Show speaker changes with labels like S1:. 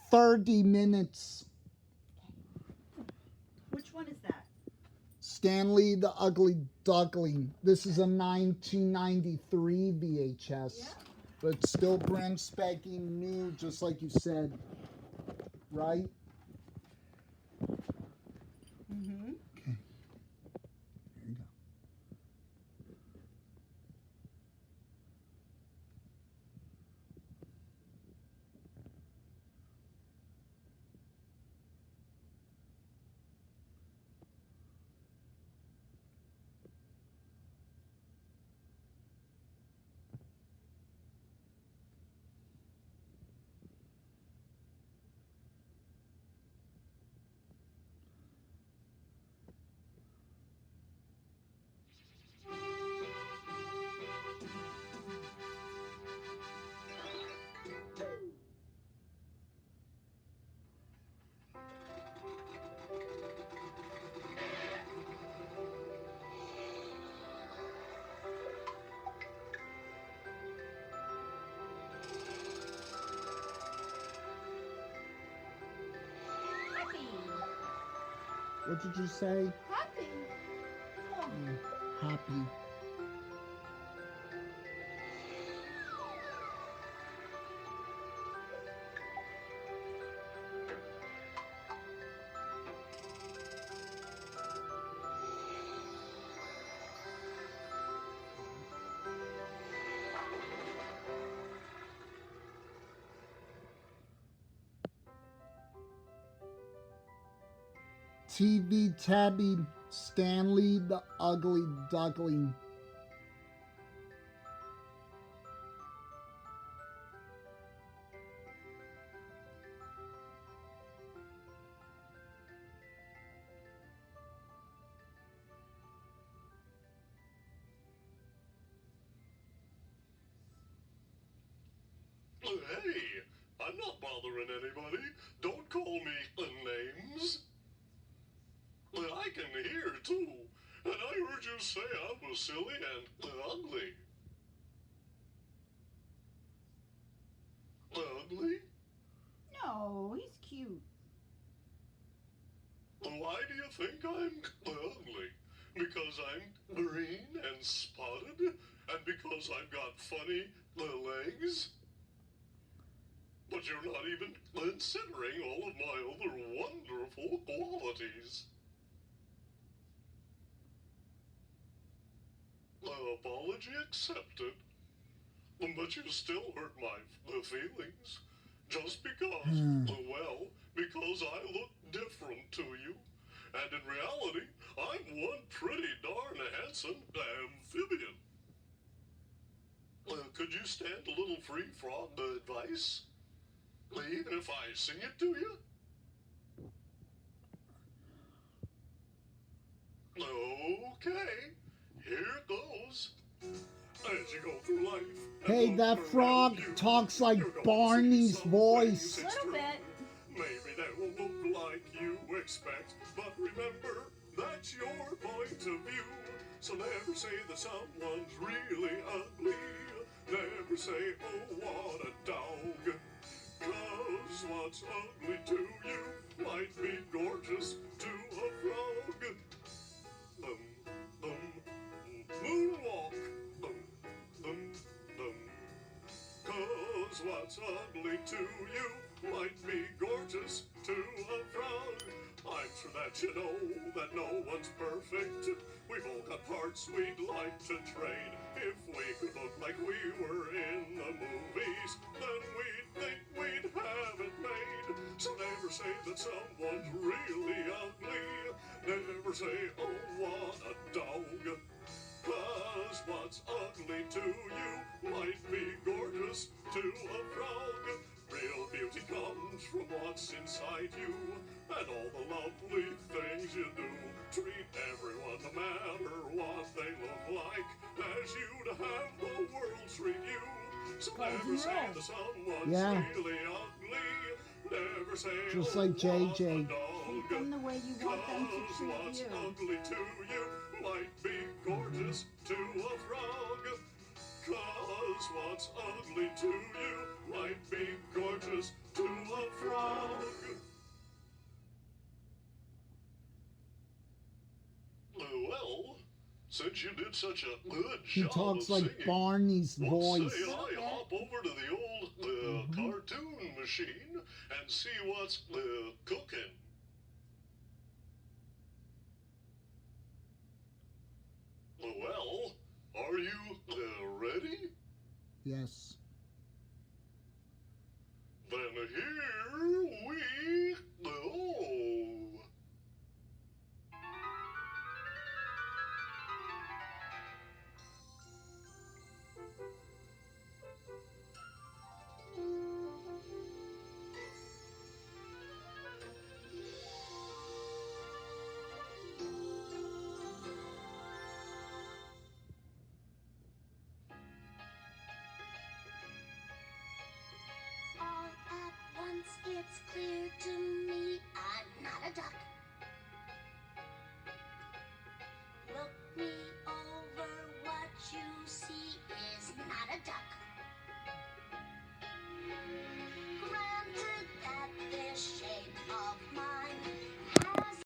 S1: 30 minutes.
S2: Which one is that?
S1: Stanley the Ugly Duckling. This is a 1993 VHS.
S2: Yeah.
S1: But still brand spanking new, just like you said. Right?
S2: Mm-hmm.
S1: Okay. Here you go.
S2: Happy.
S1: What did you say?
S2: Happy. Oh.
S1: Happy. TV Tabby, Stanley the Ugly Duckling.
S3: Hey, I'm not bothering anybody. Don't call me names. I can hear too, and I heard you say I was silly and ugly. Ugly?
S2: No, he's cute.
S3: Why do you think I'm ugly? Because I'm green and spotted? And because I've got funny legs? But you're not even considering all of my other wonderful qualities. Apology accepted. But you still hurt my feelings. Just because, well, because I look different to you. And in reality, I'm one pretty darn handsome amphibian. Could you stand a little free frog advice? Even if I sing it to you? Okay, here goes. As you go through life.
S1: Hey, that frog talks like Barney's voice.
S2: A little bit.
S3: Maybe they won't look like you expect, but remember, that's your point of view. So never say that someone's really ugly. Never say, oh, what a dog. 'Cause what's ugly to you might be gorgeous to a frog. Moonwalk. 'Cause what's ugly to you might be gorgeous to a frog. I'm sure that you know that no one's perfect. We've all got parts we'd like to trade. If we could look like we were in the movies, then we'd think we'd have it made. So never say that someone's really ugly. Never say, oh, what a dog. 'Cause what's ugly to you might be gorgeous to a frog. Real beauty comes from what's inside you and all the lovely things you do. Treat everyone, no matter what they look like, as you'd have the world treat you. So never say that someone's really ugly. Never say,
S1: just
S3: oh,
S1: like JJ.
S2: Treat them the way you want them to treat
S3: what's
S2: you.
S3: ugly to you might be gorgeous to a frog. 'Cause what's ugly to you might be gorgeous to a frog. since you did such a good
S1: He
S3: job
S1: talks
S3: of
S1: like
S3: singing,
S1: Barney's
S3: let's
S1: voice.
S3: say I hop over to the old cartoon machine and see what's cooking. Well, are you ready?
S1: Yes.
S3: Then here we go.
S4: All at once it's clear to me I'm not a duck. Look me over, what you see is not a duck.